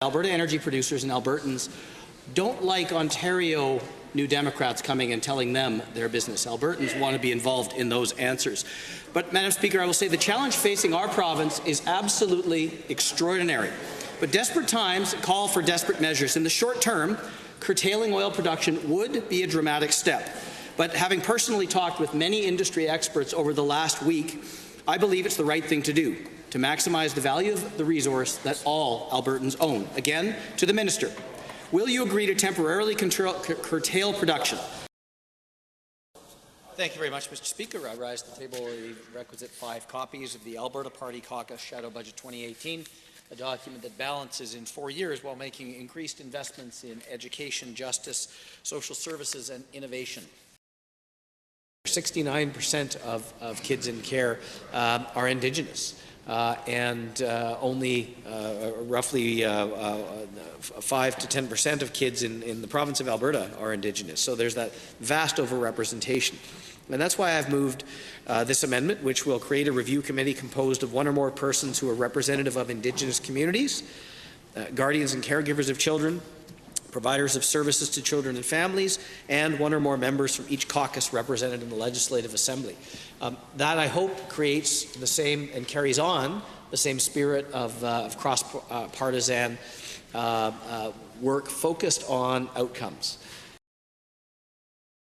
Alberta energy producers and Albertans don't like Ontario New Democrats coming and telling them their business. Albertans want to be involved in those answers. But, Madam Speaker, I will say the challenge facing our province is absolutely extraordinary. But desperate times call for desperate measures. In the short term, curtailing oil production would be a dramatic step. But having personally talked with many industry experts over the last week, I believe it's the right thing to do, to maximize the value of the resource that all Albertans own. Again, to the Minister, will you agree to temporarily curtail production? Thank you very much, Mr. Speaker. I rise to the table the requisite 5 copies of the Alberta Party Caucus Shadow Budget 2018, a document that balances in 4 years while making increased investments in education, justice, social services and innovation. 69% of kids in care are Indigenous. And only roughly 5 to 10% of kids in the province of Alberta are Indigenous. So there's that vast overrepresentation. And that's why I've moved this amendment, which will create a review committee composed of 1 or more persons who are representative of Indigenous communities, guardians and caregivers of children, providers of services to children and families, and 1 or more members from each caucus represented in the Legislative Assembly. That, I hope, creates the same and carries on the same spirit of cross-partisan work focused on outcomes.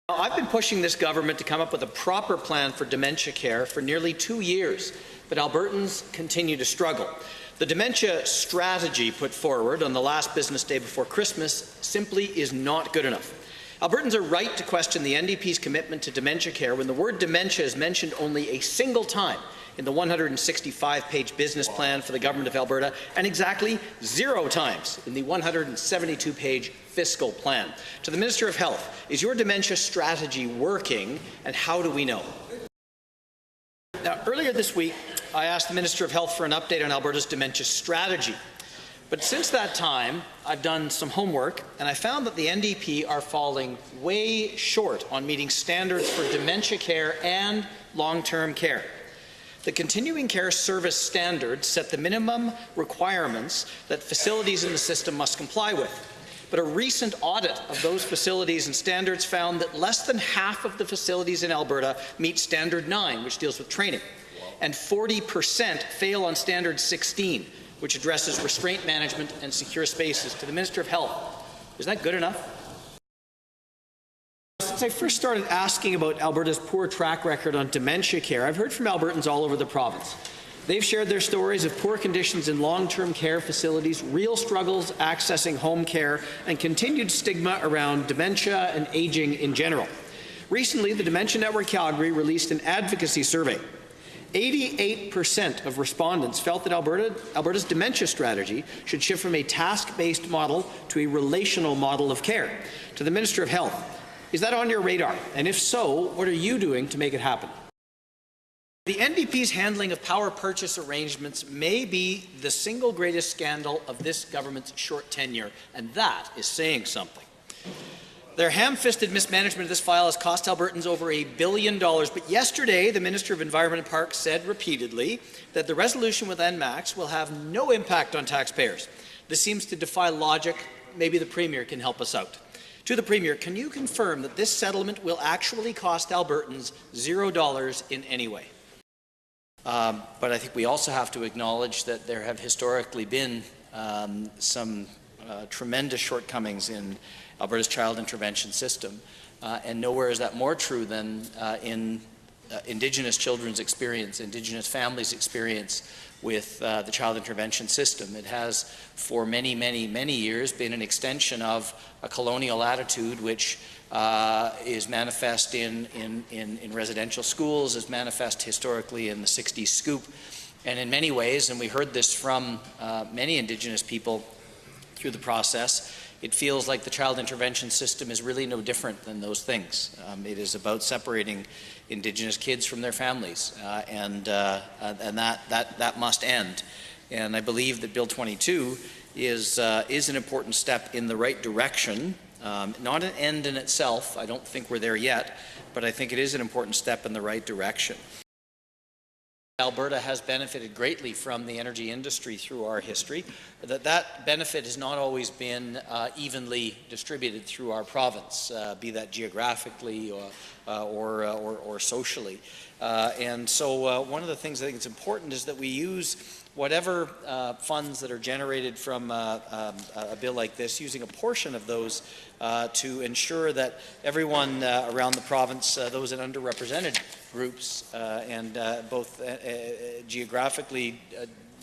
I've been pushing this government to come up with a proper plan for dementia care for nearly 2 years, but Albertans continue to struggle. The dementia strategy put forward on the last business day before Christmas simply is not good enough. Albertans are right to question the NDP's commitment to dementia care when the word dementia is mentioned only a single time in the 165-page business plan for the Government of Alberta and exactly 0 times in the 172-page fiscal plan. To the Minister of Health, is your dementia strategy working, and how do we know? Now, earlier this week, I asked the Minister of Health for an update on Alberta's dementia strategy. But since that time, I've done some homework, and I found that the NDP are falling way short on meeting standards for dementia care and long-term care. The continuing care service standards set the minimum requirements that facilities in the system must comply with. But a recent audit of those facilities and standards found that less than half of the facilities in Alberta meet Standard 9, which deals with training, and 40% fail on Standard 16, which addresses restraint management and secure spaces. To the Minister of Health, is that good enough? Since I first started asking about Alberta's poor track record on dementia care, I've heard from Albertans all over the province. They've shared their stories of poor conditions in long-term care facilities, real struggles accessing home care, and continued stigma around dementia and aging in general. Recently, the Dementia Network Calgary released an advocacy survey. 88% of respondents felt that Alberta's dementia strategy should shift from a task-based model to a relational model of care. To the Minister of Health, is that on your radar? And if so, what are you doing to make it happen? The NDP's handling of power purchase arrangements may be the single greatest scandal of this government's short tenure, and that is saying something. Their ham-fisted mismanagement of this file has cost Albertans over $1 billion, but yesterday the Minister of Environment and Parks said repeatedly that the resolution with ENMAX will have no impact on taxpayers. This seems to defy logic. Maybe the Premier can help us out. To the Premier, can you confirm that this settlement will actually cost Albertans $0 in any way? But I think we also have to acknowledge that there have historically been some tremendous shortcomings in Alberta's child intervention system, and nowhere is that more true than in Indigenous children's experience, Indigenous families' experience with the child intervention system. It has, for many, many, many years, been an extension of a colonial attitude which is manifest in residential schools, is manifest historically in the 60s scoop, and in many ways, and we heard this from many Indigenous people through the process, it feels like the child intervention system is really no different than those things. It is about separating Indigenous kids from their families, and that must end. And I believe that Bill 22 is an important step in the right direction. Not an end in itself. I don't think we're there yet, but I think it is an important step in the right direction. Alberta has benefited greatly from the energy industry through our history, that benefit has not always been evenly distributed through our province, be that geographically or socially. And so one of the things I think is important is that we use whatever funds that are generated from a bill like this, using a portion of those to ensure that everyone around the province, those in underrepresented groups, and both geographically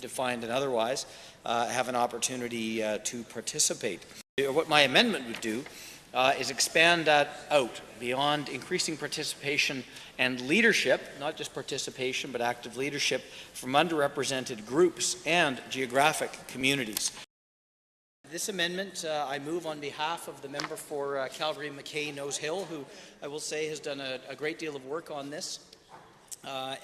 defined and otherwise, have an opportunity to participate. What my amendment would do is expand that out beyond increasing participation and leadership, not just participation, but active leadership from underrepresented groups and geographic communities. This amendment I move on behalf of the member for Calgary-McKay-Nose Hill, who I will say has done a great deal of work on this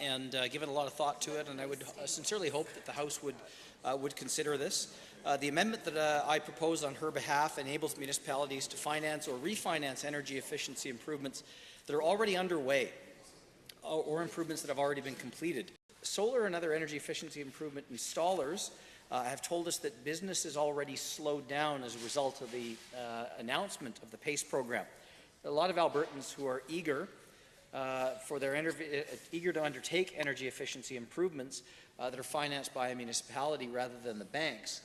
and given a lot of thought to it, and I would sincerely hope that the House would consider this. The amendment that I propose on her behalf enables municipalities to finance or refinance energy efficiency improvements that are already underway or improvements that have already been completed. Solar and other energy efficiency improvement installers have told us that business is already slowed down as a result of the announcement of the PACE program. A lot of Albertans who are eager to undertake energy efficiency improvements that are financed by a municipality rather than the banks.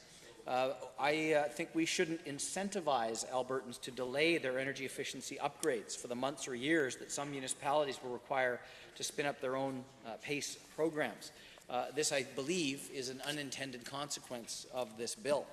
I think we shouldn't incentivize Albertans to delay their energy efficiency upgrades for the months or years that some municipalities will require to spin up their own PACE programs. This, I believe, is an unintended consequence of this bill.